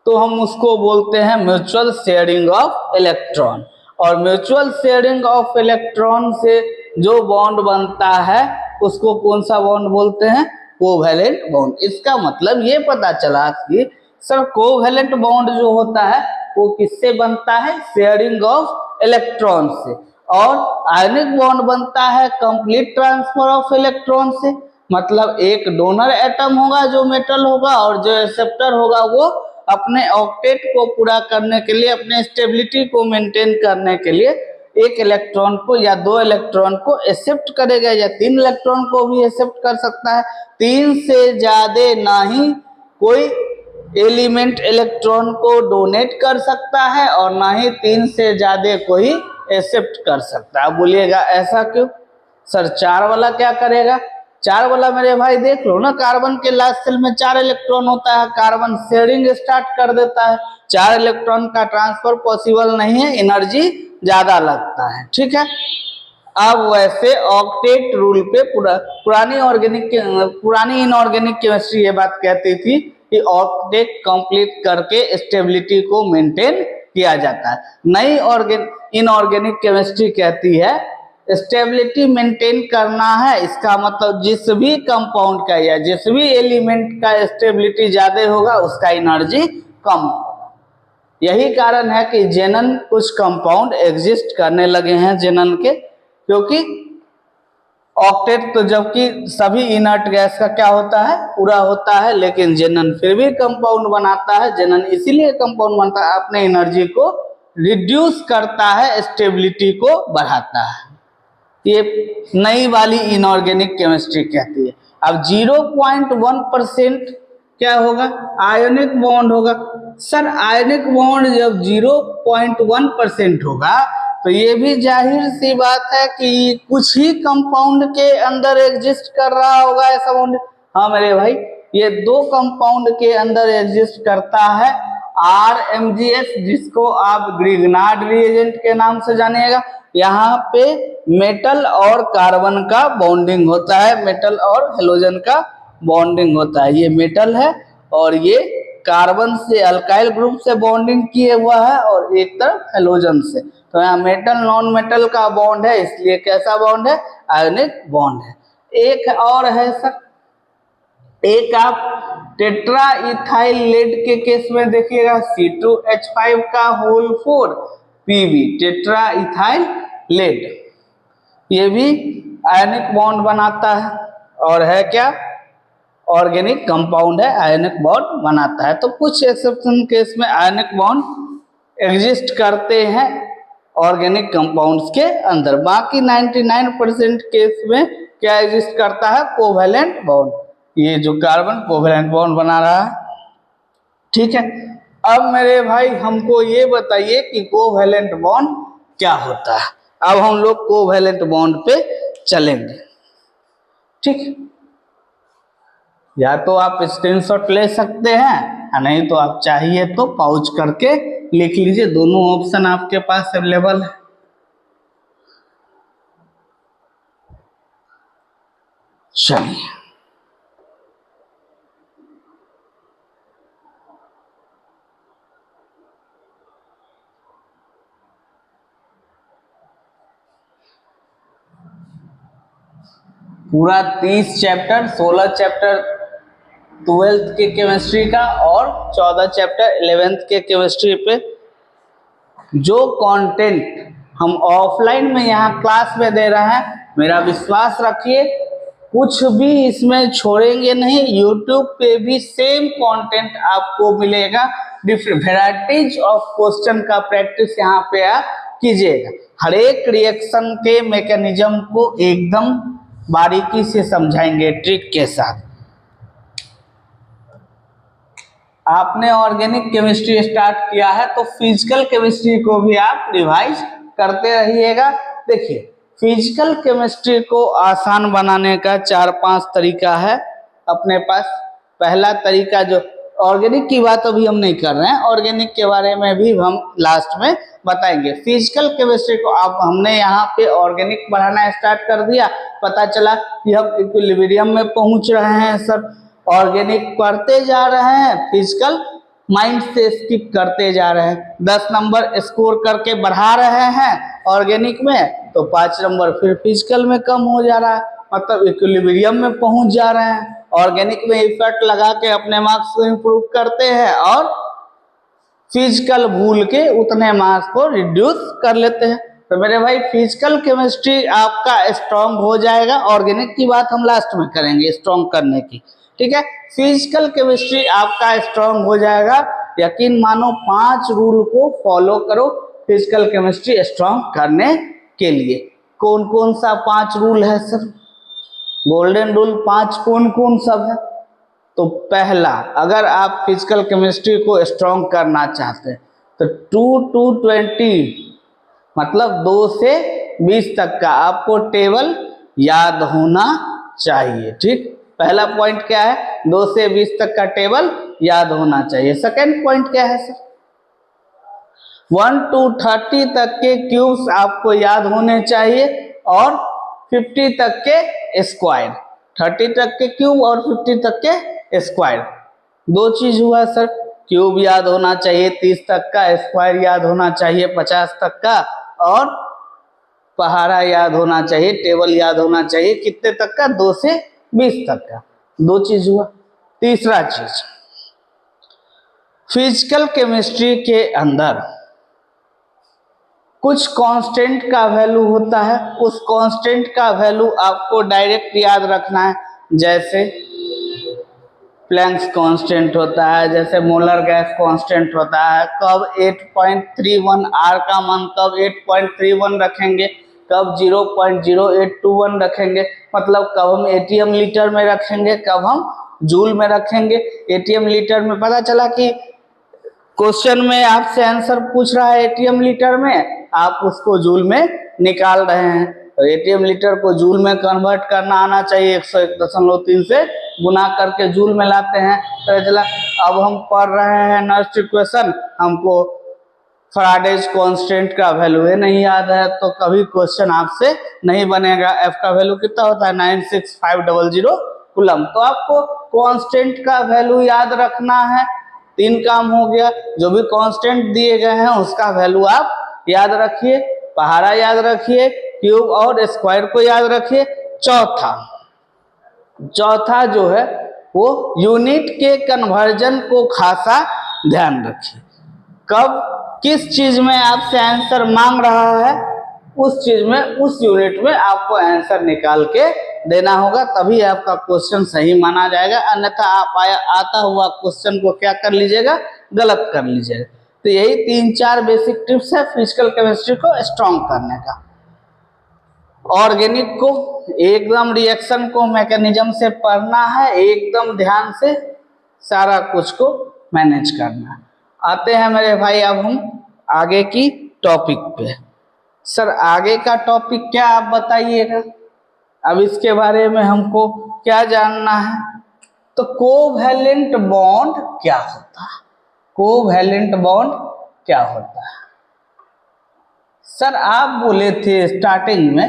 तो हम उसको बोलते हैं म्यूचुअल शेयरिंग ऑफ इलेक्ट्रॉन। और म्यूचुअल शेयरिंग ऑफ इलेक्ट्रॉन से जो बॉन्ड बनता है उसको कौन सा बॉन्ड बोलते हैं? Covalent bond. इसका मतलब ये पता चला कि सर कोवैलेंट बॉन्ड जो होता है वो किससे बनता है? शेयरिंग ऑफ इलेक्ट्रॉन से। और आयनिक बॉन्ड बनता है कंप्लीट ट्रांसफर ऑफ इलेक्ट्रॉन से। मतलब एक डोनर एटम होगा जो मेटल होगा और जो एक्सेप्टर होगा वो अपने ऑक्टेट को पूरा करने के लिए, अपने स्टेबिलिटी को मेंटेन करने के लिए एक इलेक्ट्रॉन को या 2 इलेक्ट्रॉन को एक्सेप्ट करेगा या 3 इलेक्ट्रॉन को भी एक्सेप्ट कर सकता है। 3 से ज्यादा ना ही कोई एलिमेंट इलेक्ट्रॉन को डोनेट कर सकता है और ना ही 3 से ज्यादा कोई एक्सेप्ट कर सकता है। बोलिएगा ऐसा क्यों सर? 4 वाला क्या करेगा? 4 वाला मेरे भाई देख लो ना, कार्बन के लास्ट शेल में 4 इलेक्ट्रॉन होता है, कार्बन शेयरिंग स्टार्ट कर देता है। 4 इलेक्ट्रॉन का ट्रांसफर पॉसिबल नहीं है, एनर्जी ज्यादा लगता है। ठीक है, अब वैसे ऑक्टेट रूल पे पुरानी इनऑर्गेनिक केमिस्ट्री ये बात कहती थी कि ऑक्टेट कंप्लीट करके स्टेबिलिटी को मेंटेन किया जाता है। नई इनऑर्गेनिक केमिस्ट्री कहती है स्टेबिलिटी मेंटेन करना है, इसका मतलब जिस भी कंपाउंड का या जिस भी एलिमेंट का स्टेबिलिटी ज्यादा होगा उसका एनर्जी कम होगा। यही कारण है कि जेनन कुछ कंपाउंड एग्जिस्ट करने लगे हैं जेनन के, क्योंकि ऑक्टेट तो जबकि सभी इनर्ट गैस का क्या होता है, पूरा होता है, लेकिन जेनन फिर भी कंपाउंड बनाता है। जेनन इसीलिए कंपाउंड बनता है, अपने एनर्जी को रिड्यूस करता है, स्टेबिलिटी को बढ़ाता है। ये नई वाली इनऑर्गेनिक केमिस्ट्री कहती है। अब 0.1% क्या होगा, आयोनिक बॉन्ड होगा। सर आयोनिक बॉन्ड जब 0.1% होगा तो ये भी जाहिर सी बात है कि कुछ ही कंपाउंड के अंदर एग्जिस्ट कर रहा होगा ऐसा बॉन्ड। हाँ मेरे भाई, ये दो कंपाउंड के अंदर एग्जिस्ट करता है RMgS, जिसको आप ग्रिग्नार्ड रिएजेंट के नाम से जानिएगा। यहाँ पे मेटल और कार्बन का बॉन्डिंग होता है, मेटल और हेलोजन का बॉन्डिंग होता है। ये मेटल है और ये कार्बन से अल्काइल ग्रुप से बॉन्डिंग किए हुआ है और एक तरफ हेलोजन से। तो यहाँ मेटल नॉन मेटल का बॉन्ड है, इसलिए कैसा बॉन्ड है, आयोनिक बॉन्ड है। एक और है सर, एक आप टेट्रा इथाइल लेड के केस में देखिएगा C2H5 का whole 4 Pb, tetra ethyl lead, ये भी आयनिक बॉन्ड बनाता है और है क्या, ऑर्गेनिक कंपाउंड है, आयनिक बॉन्ड बनाता है। तो कुछ एक्सेप्शन केस में आयनिक बॉन्ड एग्जिस्ट करते हैं ऑर्गेनिक कंपाउंड्स के अंदर। बाकी 99% केस में क्या एग्जिस्ट करता है, कोवेलेंट बॉन्ड, ये जो कार्बन कोवेलेंट बॉन्ड बना रहा है। ठीक है, अब मेरे भाई हमको ये बताइए कि कोवेलेंट बॉन्ड क्या होता है। अब हम लोग कोवेलेंट बॉन्ड पे चलेंगे। ठीक, या तो आप स्क्रीनशॉट ले सकते हैं, नहीं तो आप चाहिए तो पाउच करके लिख लीजिए, दोनों ऑप्शन आपके पास अवेलेबल है। चलिए, पूरा 30 चैप्टर, 16 चैप्टर 12th के केमिस्ट्री का और 14 चैप्टर 11th के केमिस्ट्री पे जो कंटेंट हम ऑफलाइन में यहाँ क्लास में दे रहे हैं, मेरा विश्वास रखिए कुछ भी इसमें छोड़ेंगे नहीं। यूट्यूब पे भी सेम कंटेंट आपको मिलेगा, डिफरेंट वेराइटीज ऑफ क्वेश्चन का प्रैक्टिस यहाँ पे आप कीजिएगा। हर एक रिएक्शन के मैकेनिज्म को एकदम बारीकी से समझाएंगे ट्रिक के साथ। आपने ऑर्गेनिक केमिस्ट्री स्टार्ट किया है तो फिजिकल केमिस्ट्री को भी आप रिवाइज करते रहिएगा। देखिए, फिजिकल केमिस्ट्री को आसान बनाने का 4-5 तरीका है अपने पास। पहला तरीका, जो ऑर्गेनिक की बात अभी हम नहीं कर रहे हैं, ऑर्गेनिक के बारे में भी हम लास्ट में बताएंगे। फिजिकल केमिस्ट्री को आप हमने यहाँ पे ऑर्गेनिक बढ़ाना स्टार्ट कर दिया, पता चला कि हम इक्विलिब्रियम में पहुंच रहे हैं सर, ऑर्गेनिक पढ़ते जा रहे हैं, फिजिकल माइंड से स्किप करते जा रहे हैं, 10 नंबर स्कोर करके बढ़ा रहे हैं ऑर्गेनिक में, तो 5 नंबर फिर फिजिकल में कम हो जा रहा है, मतलब इक्विलिब्रियम में पहुंच जा रहे हैं। ऑर्गेनिक में इफेक्ट लगा के अपने मार्क्स को इम्प्रूव करते हैं और फिजिकल भूल के उतने मार्क्स को रिड्यूस कर लेते हैं। तो मेरे भाई फिजिकल केमिस्ट्री आपका स्ट्रॉन्ग हो जाएगा। ऑर्गेनिक की बात हम लास्ट में करेंगे स्ट्रॉन्ग करने की, ठीक है। फिजिकल केमिस्ट्री आपका स्ट्रॉन्ग हो जाएगा, यकीन मानो। 5 रूल को फॉलो करो फिजिकल केमिस्ट्री स्ट्रॉन्ग करने के लिए। कौन कौन सा 5 रूल है सर? गोल्डन रूल 5 कौन कौन सब है? तो पहला, अगर आप फिजिकल केमिस्ट्री को स्ट्रॉन्ग करना चाहते हैं तो 2 to 20 मतलब 2 से 20 तक का आपको टेबल याद होना चाहिए। ठीक, पहला पॉइंट क्या है? 2 से 20 तक का टेबल याद होना चाहिए। सेकंड पॉइंट क्या है सर? 1 to 30 तक के क्यूब्स आपको याद होने चाहिए और 50 तक के स्क्वायर, 30 तक के क्यूब और 50 तक के स्क्वायर। दो चीज हुआ सर, क्यूब याद होना चाहिए 30 तक का, स्क्वायर याद होना चाहिए 50 तक का, और पहाड़ा याद होना चाहिए, टेबल याद होना चाहिए कितने तक का, 2 से 20 तक का। दो चीज हुआ। तीसरा चीज, फिजिकल केमिस्ट्री के अंदर कुछ कांस्टेंट का वैल्यू होता है, उस कांस्टेंट का वैल्यू आपको डायरेक्ट याद रखना है। जैसे प्लैंक्स कांस्टेंट होता है, जैसे मोलर गैस कांस्टेंट होता है। कब 8.31 आर का मान कब 8.31 रखेंगे, कब 0.0821 रखेंगे, मतलब कब हम एटीएम लीटर में रखेंगे, कब हम जूल में रखेंगे। एटीएम लीटर में पता चला कि क्वेश्चन में आपसे आंसर पूछ रहा है एटीएम लीटर में, आप उसको जूल में निकाल रहे हैं, तो एटीएम लीटर को जूल में कन्वर्ट करना आना चाहिए, 101.3 से गुना करके जूल में लाते हैं। तो चला, अब हम पढ़ रहे हैं नेक्स्ट इक्वेशन, हमको फैराडेज कांस्टेंट का वैल्यू नहीं याद है, तो कभी क्वेश्चन आपसे नहीं बनेगा। एफ का वैल्यू कितना होता है, 96500 कूलम। तो आपको कांस्टेंट का वैल्यू याद रखना है। 3 काम हो गया, जो भी कांस्टेंट दिए गए हैं उसका वैल्यू आप याद रखिए, पहाड़ा याद रखिए, क्यूब और स्क्वायर को याद रखिए। चौथा जो है वो यूनिट के कन्वर्जन को खासा ध्यान रखिए। कब किस चीज में आपसे आंसर मांग रहा है, उस चीज में, उस यूनिट में आपको आंसर निकाल के देना होगा, तभी आपका क्वेश्चन सही माना जाएगा। अन्यथा आप आता हुआ क्वेश्चन को क्या कर लीजिएगा, गलत कर लीजिएगा। तो यही 3-4 बेसिक टिप्स है फिजिकल केमिस्ट्री को स्ट्रॉन्ग करने का। ऑर्गेनिक को एकदम रिएक्शन को मैकेनिज्म से पढ़ना है, एकदम ध्यान से सारा कुछ को मैनेज करना है। आते हैं मेरे भाई अब हम आगे की टॉपिक पे। सर आगे का टॉपिक क्या आप बताइएगा, अब इसके बारे में हमको क्या जानना है। तो कोवैलेंट बॉन्ड क्या होता है, कोवैलेंट बॉन्ड क्या होता है। सर आप बोले थे स्टार्टिंग में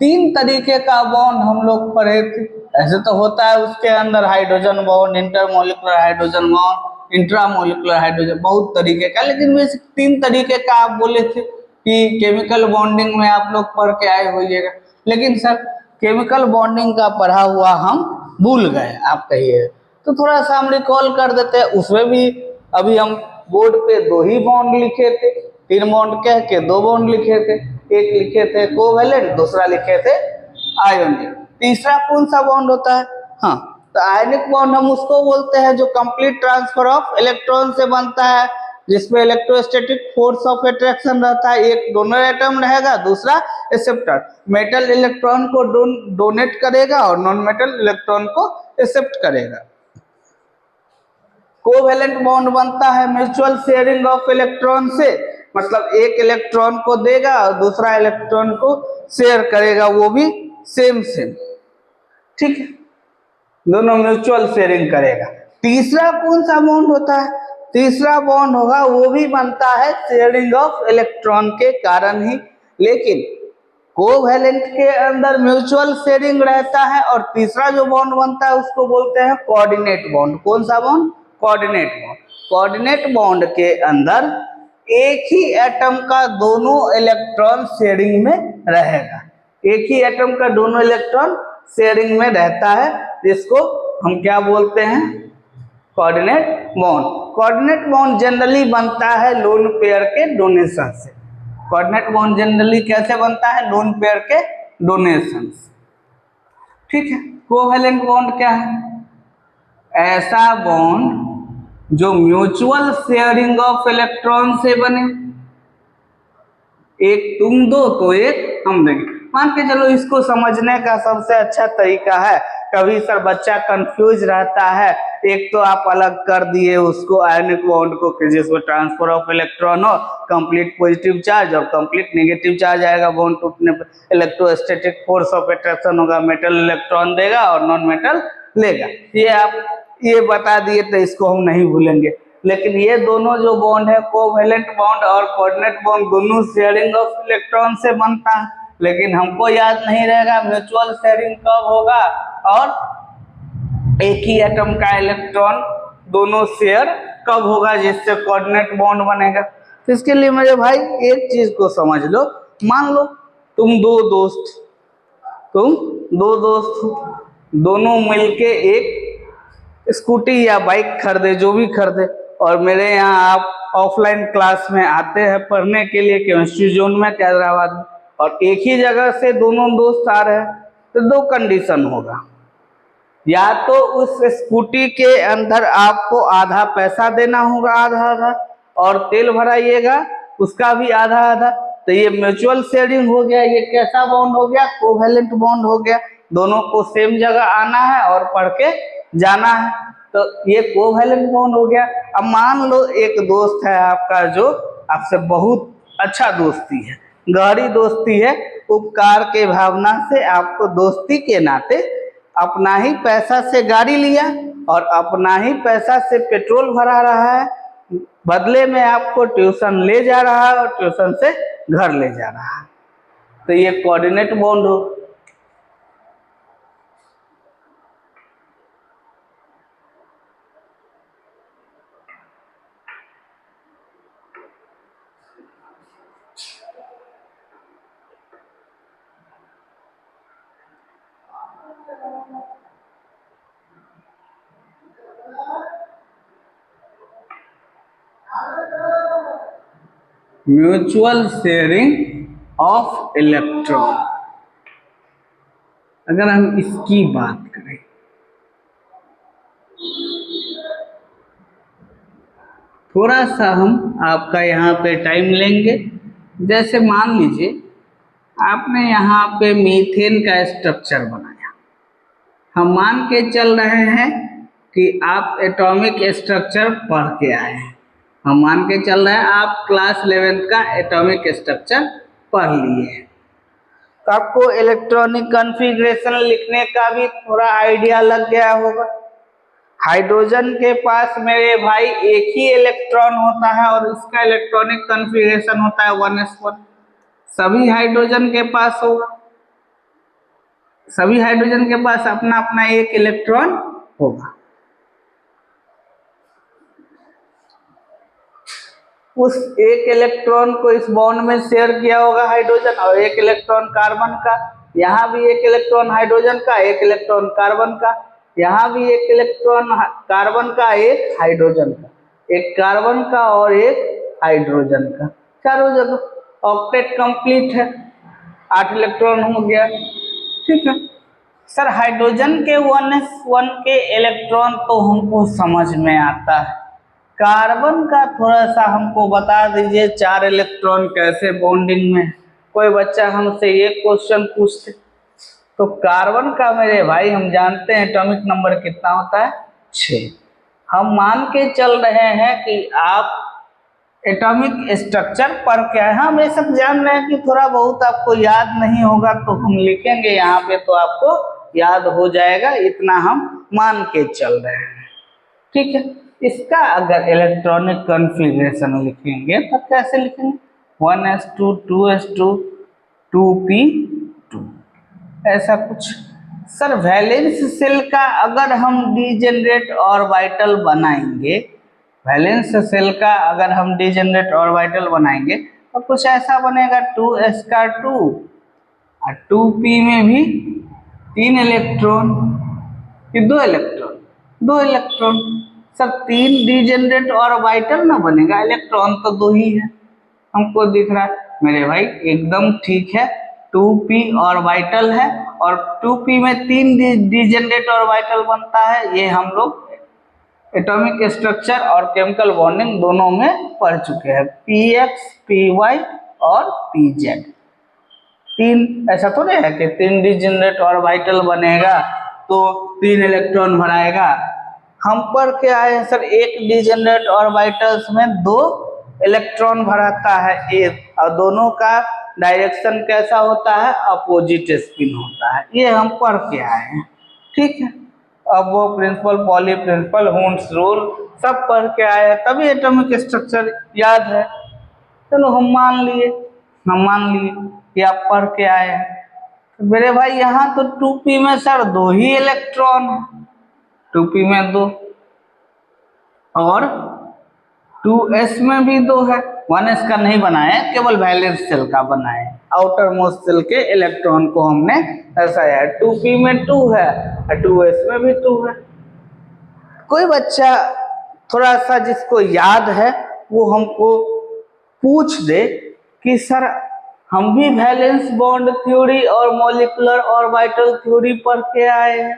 3 तरीके का बॉन्ड हम लोग पढ़े थे। ऐसे तो होता है उसके अंदर hydrogen bond, intermolecular hydrogen bond, intramolecular hydrogen, बहुत तरीके का, लेकिन वैसे 3 तरीके का आप बोले थे कि केमिकल बॉन्डिंग में आप लोग पढ़ के आए होइएगा। लेकिन सर केमिकल बॉन्डिंग का पढ़ा हुआ हम भूल गए, आप कहिए तो थोड़ा सा हम रिकॉल कर देते हैं। उसमें भी अभी हम बोर्ड पे 2 ही बॉन्ड लिखे थे, 3 बॉन्ड कह के 2 बॉन्ड लिखे थे। एक लिखे थे कोवैलेंट, दूसरा लिखे थे आयोनिक। तीसरा कौन सा बॉन्ड होता है, हाँ, तो आयनिक बॉन्ड हम उसको बोलते हैं जो कंप्लीट ट्रांसफर ऑफ इलेक्ट्रॉन से बनता है, जिसमें इलेक्ट्रोस्टैटिक फोर्स ऑफ अट्रैक्शन रहता है। एक डोनर एटम रहेगा, दूसरा एक्सेप्टर। मेटल इलेक्ट्रॉन को डोनेट करेगा और नॉन मेटल इलेक्ट्रॉन को एक्सेप्ट करेगा। कोवैलेंट बॉन्ड बनता है म्यूचुअल शेयरिंग ऑफ इलेक्ट्रॉन से, मतलब एक इलेक्ट्रॉन को देगा और दूसरा इलेक्ट्रॉन को शेयर करेगा, वो भी सेम, ठीक है, दोनों म्यूचुअल शेयरिंग करेगा। तीसरा कौन सा बॉन्ड होता है, तीसरा बॉन्ड होगा वो भी बनता है शेयरिंग ऑफ इलेक्ट्रॉन के कारण ही, लेकिन कोवैलेंट के अंदर म्यूचुअल शेयरिंग रहता है। और तीसरा जो बॉन्ड बनता है उसको बोलते हैं कोऑर्डिनेट बॉन्ड। कौन सा bond, coordinate bond. Coordinate bond के अंदर एक ही एटम का दोनों इलेक्ट्रॉन शेयरिंग में रहेगा, एक ही एटम का दोनों इलेक्ट्रॉन शेयरिंग में रहता है, जिसको हम क्या बोलते हैं, coordinate bond. Coordinate bond generally बनता है लोन पेयर के डोनेशन से। कोऑर्डिनेट बॉन्ड जनरली कैसे बनता है, लोन पेयर के डोनेशन से, ठीक है। कोवैलेंट बॉन्ड क्या है, ऐसा बॉन्ड जो म्यूचुअल शेयरिंग ऑफ इलेक्ट्रॉन से बने, एक तुम दो तो एक हम देंगे। मान के चलो इसको समझने का सबसे अच्छा तरीका है, कभी सर बच्चा कंफ्यूज रहता है, एक तो आप अलग कर दिए उसको आयनिक बॉन्ड को कि जिसमें ट्रांसफर ऑफ इलेक्ट्रॉन हो, कंप्लीट पॉजिटिव चार्ज और कंप्लीट नेगेटिव चार्ज आएगा बॉन्ड टूटने पर, इलेक्ट्रोस्टैटिक फोर्स ऑफ अट्रैक्शन होगा, मेटल इलेक्ट्रॉन देगा और नॉन मेटल लेगा। ये आप ये बता दिए तो इसको हम नहीं भूलेंगे। लेकिन ये दोनों जो बॉन्ड है कोवैलेंट बॉन्ड और कोऑर्डिनेट बॉन्ड, दोनों शेयरिंग ऑफ इलेक्ट्रॉन से बनता है, लेकिन हमको याद नहीं रहेगा म्यूचुअल शेयरिंग कब होगा और एक ही एटम का इलेक्ट्रॉन दोनों शेयर कब होगा जिससे कोऑर्डिनेट बॉन्ड बनेगा। तो इसके लिए मेरे भाई एक चीज को समझ लो, मान लो तुम दो दोस्त हो, दोनों मिलके एक स्कूटी या बाइक खरीदे, जो भी खरीदे, और मेरे यहाँ आप ऑफलाइन क्लास में आते हैं पढ़ने के लिए केमिस्ट्री जोन में हैदराबाद में, और एक ही जगह से दोनों दोस्त आ रहे हैं, तो दो कंडीशन होगा। या तो उस स्कूटी के अंदर आपको आधा पैसा देना होगा, आधा आधा, और तेल भराइएगा उसका भी आधा आधा। तो ये म्यूचुअल शेयरिंग हो गया। ये कैसा बॉन्ड हो गया? कोवैलेंट बॉन्ड हो गया। दोनों को सेम जगह आना है और पढ़ के जाना है, तो ये कोवैलेंट बॉन्ड हो गया। अब मान लो एक दोस्त है आपका जो आपसे बहुत अच्छा दोस्ती है, गहरी दोस्ती है, उपकार के भावना से आपको दोस्ती के नाते अपना ही पैसा से गाड़ी लिया और अपना ही पैसा से पेट्रोल भरा रहा है, बदले में आपको ट्यूशन ले जा रहा है और ट्यूशन से घर ले जा रहा है, तो ये कोऑर्डिनेट बॉन्ड हो। म्यूचुअल शेयरिंग ऑफ इलेक्ट्रॉन, अगर हम इसकी बात करें, थोड़ा सा हम आपका यहाँ पे टाइम लेंगे। जैसे मान लीजिए आपने यहाँ पे मीथेन का स्ट्रक्चर बनाया, हम मान के चल रहे हैं कि आप एटॉमिक स्ट्रक्चर पढ़ के आए हैं, हम मान के चल रहे हैं आप क्लास 11th का एटॉमिक स्ट्रक्चर पढ़ लिए हैं, तो आपको इलेक्ट्रॉनिक कॉन्फ़िगरेशन लिखने का भी थोड़ा आइडिया लग गया होगा। हाइड्रोजन के पास मेरे भाई एक ही इलेक्ट्रॉन होता है और इसका इलेक्ट्रॉनिक कॉन्फ़िगरेशन होता है 1s1। सभी हाइड्रोजन के पास होगा, सभी हाइड्रोजन के पास अपना अपना एक इलेक्ट्रॉन होगा। उस एक इलेक्ट्रॉन को इस बॉन्ड में शेयर किया होगा हाइड्रोजन, और एक इलेक्ट्रॉन कार्बन का, यहाँ भी एक इलेक्ट्रॉन हाइड्रोजन का, एक इलेक्ट्रॉन कार्बन का, यहाँ भी एक इलेक्ट्रॉन कार्बन का, एक हाइड्रोजन का, एक कार्बन का और एक हाइड्रोजन का, चारों जगह ऑक्टेट कंप्लीट है, 8 इलेक्ट्रॉन हो गया। ठीक है सर, हाइड्रोजन के 1s1 के इलेक्ट्रॉन तो हमको समझ में आता है, कार्बन का थोड़ा सा हमको बता दीजिए, 4 इलेक्ट्रॉन कैसे बॉन्डिंग में। कोई बच्चा हमसे ये क्वेश्चन पूछते तो कार्बन का मेरे भाई हम जानते हैं एटॉमिक नंबर कितना होता है, 6। हम मान के चल रहे हैं कि आप एटॉमिक स्ट्रक्चर पढ़ के आए, हम ये सब जान रहे हैं कि थोड़ा बहुत आपको याद नहीं होगा, तो हम लिखेंगे यहाँ पे तो आपको याद हो जाएगा, इतना हम मान के चल रहे हैं। ठीक है, इसका अगर इलेक्ट्रॉनिक कॉन्फ़िगरेशन लिखेंगे तो कैसे लिखेंगे? 1s2 2s2 2p2 ऐसा कुछ। सर वैलेंस सेल का अगर हम डिजेनरेट ऑर्बिटल बनाएंगे, वैलेंस सेल का अगर हम डिजेनरेट ऑर्बिटल बनाएंगे तो कुछ ऐसा बनेगा 2s2 और 2p में भी 3 इलेक्ट्रॉन कि 2 electron, 2 electron. Sir 3 degenerate orbital ना बनेगा, इलेक्ट्रॉन तो 2 ही है, हमको दिख रहा है मेरे भाई, एकदम ठीक है। 2p ऑर्बिटल है और 2p में 3 डिजेनरेट ऑर्बिटल बनता है, ये हम लोग एटॉमिक स्ट्रक्चर और केमिकल बॉन्डिंग दोनों में पढ़ चुके हैं, px py और pz। 3 ऐसा तो नहीं है कि 3 डिजेनरेट ऑर्बिटल बनेगा तो 3 इलेक्ट्रॉन भराएगा, हम पढ़ के आए हैं सर एक डिजेनरेट ऑर्बिटल्स में 2 इलेक्ट्रॉन भराता है एक, और दोनों का डायरेक्शन कैसा होता है, अपोजिट स्पिन होता है, ये हम पढ़ के आए हैं। ठीक है, अब वो principle, Pauli principle, Hund's rule सब पढ़ के आए हैं, तभी एटॉमिक स्ट्रक्चर याद है। चलो हम मान लिए कि आप पढ़ के आए हैं। तो मेरे भाई यहाँ तो 2p में सर 2 ही इलेक्ट्रॉन है, 2p में 2, और 2s में भी 2 है। 1s का नहीं बनाया, केवल वैलेंस शेल का बनाया है। आउटर मोस्ट शेल के इलेक्ट्रॉन को हमने दर्शाया है। 2p में 2 है और 2s में भी 2 है। कोई बच्चा थोड़ा सा जिसको याद है वो हमको पूछ दे कि सर हम भी वैलेंस बॉन्ड थ्योरी और मॉलिक्यूलर ऑर्बिटल थ्योरी पढ़ के आए हैं,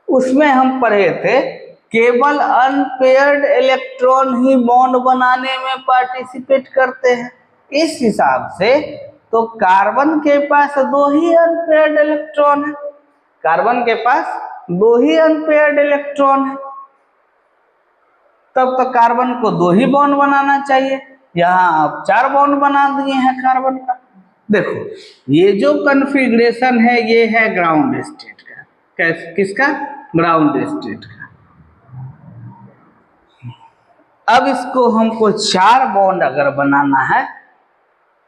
उसमें हम पढ़े थे केवल अनपेयर्ड इलेक्ट्रॉन ही बॉन्ड बनाने में पार्टिसिपेट करते हैं। इस हिसाब से तो कार्बन के पास 2 ही अनपेयर्ड इलेक्ट्रॉन है, कार्बन के पास 2 ही अनपेयर्ड इलेक्ट्रॉन है, तब तो कार्बन को 2 ही बॉन्ड बनाना चाहिए। यहाँ आप 4 बॉन्ड बना दिए हैं कार्बन का। देखो ये जो कॉन्फ़िगरेशन है ये है ग्राउंड स्टेट का। किसका? ग्राउंड स्टेट का। अब इसको हमको 4 बॉन्ड अगर बनाना है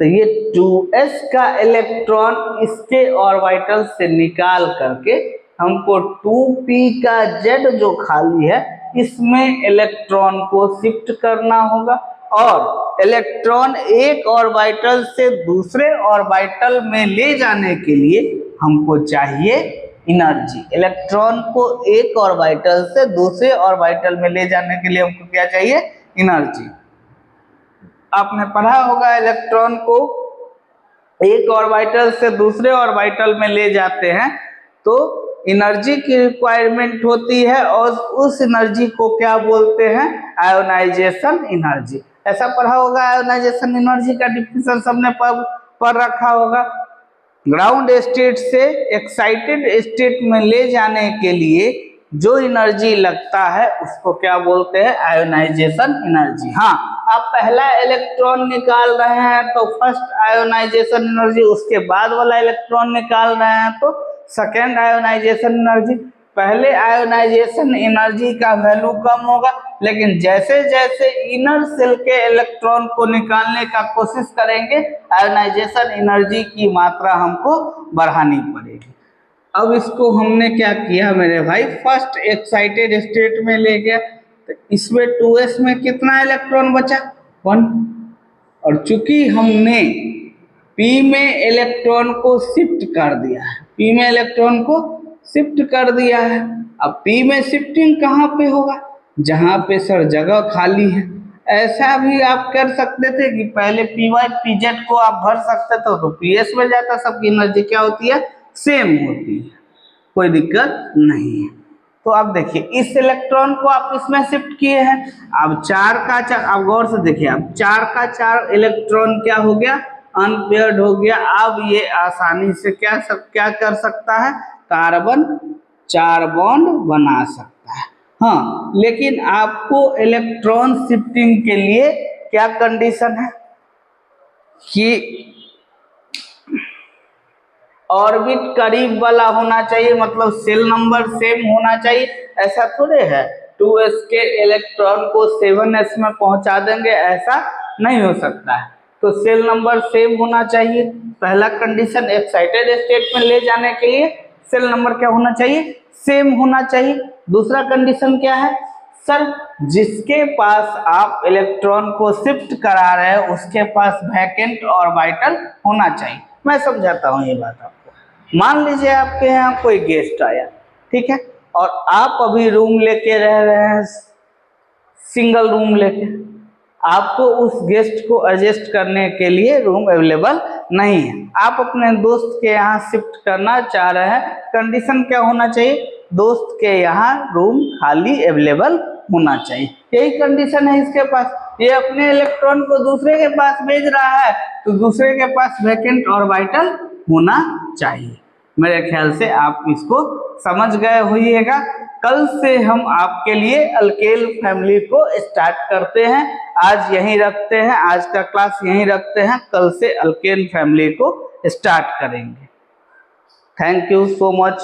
तो ये 2s का इलेक्ट्रॉन इसके ऑर्बिटल से निकाल करके हमको 2p का z जो खाली है इसमें इलेक्ट्रॉन को शिफ्ट करना होगा, और इलेक्ट्रॉन एक ऑर्बिटल से दूसरे ऑर्बिटल में ले जाने के लिए हमको चाहिए एनर्जी। इलेक्ट्रॉन को एक ऑर्बिटल से दूसरे ऑर्बिटल में ले जाने के लिए हमको क्या चाहिए? एनर्जी। आपने पढ़ा होगा इलेक्ट्रॉन को एक ऑर्बिटल से दूसरे ऑर्बिटल में ले जाते हैं तो एनर्जी की रिक्वायरमेंट होती है, और उस एनर्जी को क्या बोलते हैं? Ionisation energy. ऐसा पढ़ा होगा, आयोनाइजेशन एनर्जी का डिफिनेशन सबने पढ़ रखा होगा। ग्राउंड स्टेट से एक्साइटेड स्टेट में ले जाने के लिए जो एनर्जी लगता है उसको क्या बोलते हैं? Ionisation energy. हाँ, आप पहला इलेक्ट्रॉन निकाल रहे हैं तो फर्स्ट आयोनाइजेशन एनर्जी, उसके बाद वाला इलेक्ट्रॉन निकाल रहे हैं तो सेकेंड आयोनाइजेशन एनर्जी। पहले आयोनाइजेशन एनर्जी का वैल्यू कम होगा, लेकिन जैसे जैसे इनर सेल के इलेक्ट्रॉन को निकालने का कोशिश करेंगे आयोनाइजेशन एनर्जी की मात्रा हमको बढ़ानी पड़ेगी। अब इसको हमने क्या किया मेरे भाई? फर्स्ट एक्साइटेड स्टेट में ले गया तो इसमें 2s में कितना इलेक्ट्रॉन बचा? 1। और चूंकि हमने p में इलेक्ट्रॉन को शिफ्ट कर दिया है, p में इलेक्ट्रॉन को शिफ्ट कर दिया है, अब p में शिफ्टिंग कहाँ पे होगा? जहाँ पे सर जगह खाली है। ऐसा भी आप कर सकते थे कि पहले py pz को आप भर सकते थे तो ps में जाता, सबकी एनर्जी क्या होती है? सेम होती है, कोई दिक्कत नहीं है। तो अब देखिए इस इलेक्ट्रॉन को आप इसमें शिफ्ट किए हैं, अब 4 का 4, अब गौर से देखिए, अब 4 का 4 इलेक्ट्रॉन क्या हो गया? अनपेयर्ड हो गया। अब ये आसानी से क्या कर सकता है? कार्बन 4 बॉन्ड बना सकता है। हाँ, लेकिन आपको इलेक्ट्रॉन शिफ्टिंग के लिए क्या कंडीशन है कि ऑर्बिट करीब वाला होना चाहिए, मतलब सेल नंबर सेम होना चाहिए। ऐसा थोड़े है 2s के इलेक्ट्रॉन को 7s में पहुंचा देंगे, ऐसा नहीं हो सकता है। तो सेल नंबर सेम होना चाहिए। पहला कंडीशन, एक्साइटेड स्टेट में ले जाने के लिए सेल नंबर क्या होना चाहिए? सेम होना चाहिए। दूसरा कंडीशन क्या है? सर जिसके पास आप इलेक्ट्रॉन को शिफ्ट करा रहे हैं उसके पास वैकेंट ऑर्बिटल होना चाहिए। मैं समझाता हूँ ये बात आपको। मान लीजिए आपके यहाँ कोई गेस्ट आया, ठीक है, और आप अभी रूम लेके रह रहे हैं, सिंगल रूम लेके, आपको उस गेस्ट को एडजस्ट करने के लिए रूम अवेलेबल नहीं है, आप अपने दोस्त के यहाँ शिफ्ट करना चाह रहे हैं। कंडीशन क्या होना चाहिए? दोस्त के यहाँ रूम खाली अवेलेबल होना चाहिए। यही कंडीशन है इसके पास। ये अपने इलेक्ट्रॉन को दूसरे के पास भेज रहा है तो दूसरे के पास वैकेंट ऑर्बिटल होना चाहिए। मेरे ख्याल से आप इसको समझ गए होइएगा। कल से हम आपके लिए अल्केल फैमिली को स्टार्ट करते हैं। आज यहीं रखते हैं, आज का क्लास यहीं रखते हैं, कल से अल्केल फैमिली को स्टार्ट करेंगे। Thank you so much.